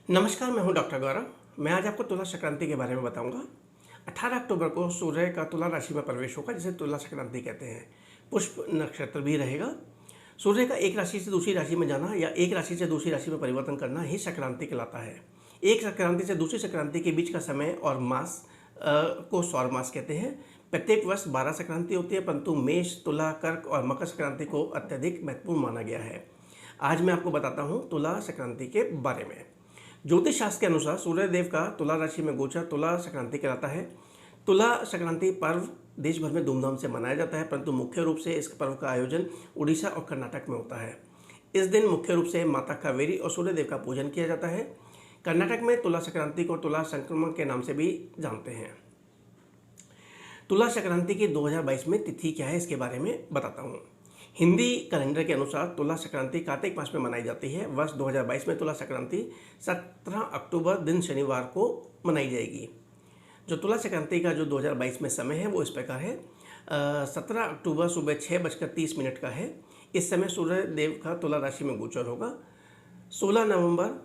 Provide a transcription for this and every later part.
नमस्कार, मैं हूं डॉक्टर गौरव। मैं आज आपको तुला संक्रांति के बारे में बताऊंगा। 18 अक्टूबर को सूर्य का तुला राशि में प्रवेश होगा, जिसे तुला संक्रांति कहते हैं। पुष्प नक्षत्र भी रहेगा। सूर्य का एक राशि से दूसरी राशि में जाना या एक राशि से दूसरी राशि में परिवर्तन करना ही संक्रांति कहलाता है। एक संक्रांति से दूसरी संक्रांति के बीच का समय और मास को सौर मास कहते हैं। प्रत्येक वर्ष 12 संक्रांति होती है, परंतु मेष, तुला, कर्क और मकर संक्रांति को अत्यधिक महत्वपूर्ण माना गया है। आज मैं आपको बताता हूँ तुला संक्रांति के बारे में। ज्योतिष शास्त्र के अनुसार सूर्य देव का तुला राशि में गोचर तुला संक्रांति कहलाता है। तुला संक्रांति पर्व देश भर में धूमधाम से मनाया जाता है, परंतु मुख्य रूप से इस पर्व का आयोजन उड़ीसा और कर्नाटक में होता है। इस दिन मुख्य रूप से माता कावेरी और सूर्य देव का पूजन किया जाता है। कर्नाटक में तुला संक्रांति को तुला संक्रमण के नाम से भी जानते हैं। तुला संक्रांति की 2022 में तिथि क्या है, इसके बारे में बताता हूँ। हिंदी कैलेंडर के अनुसार तुला संक्रांति कार्तिक मास में मनाई जाती है। वर्ष 2022 में तुला संक्रांति 17 अक्टूबर दिन शनिवार को मनाई जाएगी। जो तुला संक्रांति का जो 2022 में समय है वो इस प्रकार है। 17 अक्टूबर सुबह 6:30 का है। इस समय सूर्य देव का तुला राशि में गोचर होगा। 16 नवंबर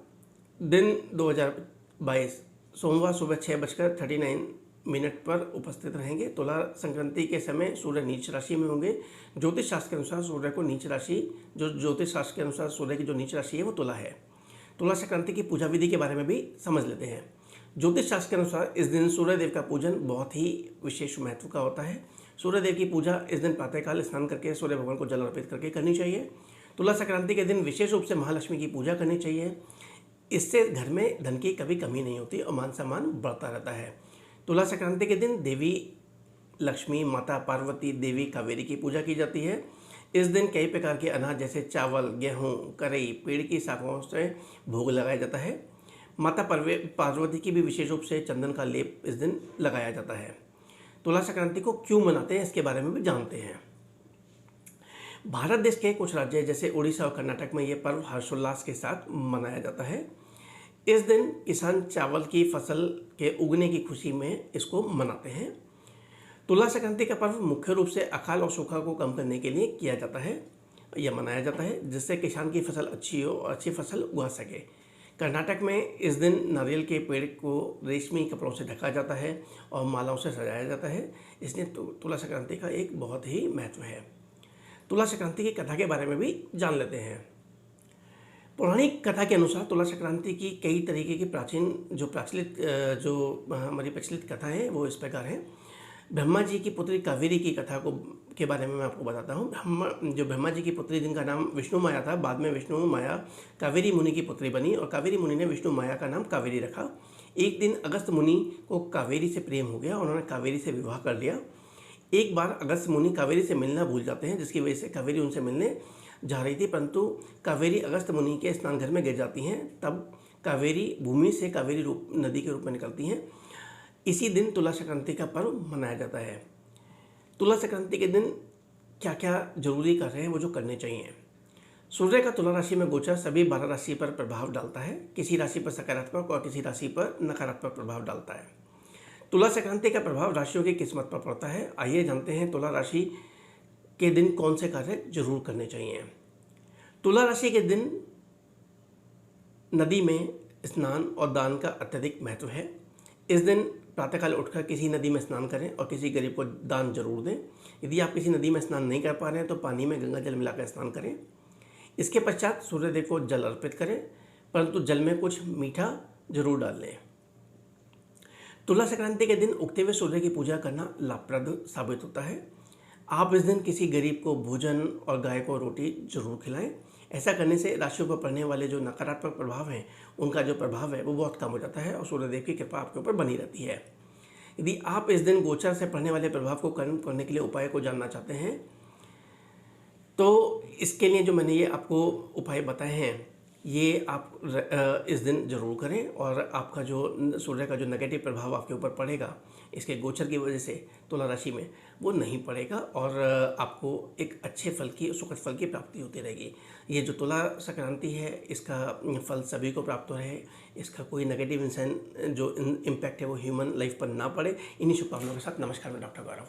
दिन 2022 सोमवार सुबह 6:39 पर उपस्थित रहेंगे। तुला संक्रांति के समय सूर्य नीच राशि में होंगे। ज्योतिष शास्त्र के अनुसार सूर्य को नीच राशि ज्योतिष शास्त्र के अनुसार सूर्य की जो नीच राशि है वो तुला है। तुला संक्रांति की पूजा विधि के बारे में भी समझ लेते हैं। ज्योतिष शास्त्र के अनुसार इस दिन सूर्य देव का पूजन बहुत ही विशेष महत्व का होता है। सूर्य देव की पूजा इस दिन प्रातःकाल स्नान करके सूर्य भगवान को जल अर्पित करके करनी चाहिए। तुला संक्रांति के दिन विशेष रूप से महालक्ष्मी की पूजा करनी चाहिए। इससे घर में धन की कभी कमी नहीं होती और मान सम्मान बढ़ता रहता है। तुला संक्रांति के दिन देवी लक्ष्मी, माता पार्वती, देवी कावेरी की पूजा की जाती है। इस दिन कई प्रकार के अनाज जैसे चावल, गेहूं, करई, पेड़ की शाखाओं से भोग लगाया जाता है। माता पार्वती की भी विशेष रूप से चंदन का लेप इस दिन लगाया जाता है। तुला संक्रांति को क्यों मनाते हैं, इसके बारे में भी जानते हैं। भारत देश के कुछ राज्य जैसे उड़ीसा और कर्नाटक में ये पर्व हर्षोल्लास के साथ मनाया जाता है। इस दिन किसान चावल की फसल के उगने की खुशी में इसको मनाते हैं। तुला संक्रांति का पर्व मुख्य रूप से अकाल और सूखा को कम करने के लिए किया जाता है या मनाया जाता है, जिससे किसान की फसल अच्छी हो और अच्छी फसल उगा सके। कर्नाटक में इस दिन नारियल के पेड़ को रेशमी कपड़ों से ढका जाता है और मालाओं से सजाया जाता है। इसलिए तुला संक्रांति का एक बहुत ही महत्व है। तुला संक्रांति की कथा के बारे में भी जान लेते हैं। पौराणिक कथा के अनुसार तुला संक्रांति की कई तरीके की हमारी प्रचलित कथा है वो इस प्रकार है। ब्रह्मा जी की पुत्री कावेरी की कथा के बारे में मैं आपको बताता हूँ। ब्रह्मा जी की पुत्री, जिनका नाम विष्णु माया था, बाद में विष्णु माया कावेरी मुनि की पुत्री बनी और कावेरी मुनि ने विष्णु माया का नाम कावेरी रखा। एक दिन अगस्त मुनि को कावेरी से प्रेम हो गया, उन्होंने कावेरी से विवाह कर लिया। एक बार अगस्त मुनि कावेरी से मिलना भूल जाते हैं, जिसकी वजह से कावेरी उनसे मिलने जा रही थी, परंतु कावेरी अगस्त मुनि के स्नान घर में गिर जाती हैं। तब कावेरी भूमि से कावेरी नदी के रूप में निकलती हैं। इसी दिन तुला संक्रांति का पर्व मनाया जाता है। तुला संक्रांति के दिन क्या क्या जरूरी कार्य हैं वो जो करने चाहिए। सूर्य का तुला राशि में गोचर सभी 12 राशि पर प्रभाव डालता है। किसी राशि पर सकारात्मक और किसी राशि पर नकारात्मक प्रभाव डालता है। तुला संक्रांति का प्रभाव राशियों की किस्मत पर पड़ता है। आइए जानते हैं तुला राशि के दिन कौन से कार्य जरूर करने चाहिए। तुला राशि के दिन नदी में स्नान और दान का अत्यधिक महत्व है। इस दिन प्रातःकाल उठकर किसी नदी में स्नान करें और किसी गरीब को दान जरूर दें। यदि आप किसी नदी में स्नान नहीं कर पा रहे हैं तो पानी में गंगा जल मिलाकर स्नान करें। इसके पश्चात सूर्यदेव को जल अर्पित करें, परंतु जल में कुछ मीठा जरूर डाल लें। तुला संक्रांति के दिन उगते हुए सूर्य की पूजा करना लाभप्रद साबित होता है। आप इस दिन किसी गरीब को भोजन और गाय को रोटी जरूर खिलाएं। ऐसा करने से राशियों पर पड़ने वाले जो नकारात्मक प्रभाव हैं उनका जो प्रभाव है वो बहुत कम हो जाता है और सूर्यदेव की कृपा आपके ऊपर बनी रहती है। यदि आप इस दिन गोचर से पड़ने वाले प्रभाव को कम करने के लिए उपाय को जानना चाहते हैं तो इसके लिए जो मैंने ये आपको उपाय बताए हैं ये आप इस दिन जरूर करें और आपका जो सूर्य का जो नेगेटिव प्रभाव आपके ऊपर पड़ेगा इसके गोचर की वजह से तुला राशि में वो नहीं पड़ेगा और आपको एक अच्छे फल की, सुखद फल की प्राप्ति होती रहेगी। ये जो तुला संक्रांति है इसका फल सभी को प्राप्त हो रहे, इसका कोई नेगेटिव इंसान जो इम्पैक्ट है वो ह्यूमन लाइफ पर ना पड़े। इन्हीं शुभकामनाओं के साथ नमस्कार, मैं डॉक्टर गौरव।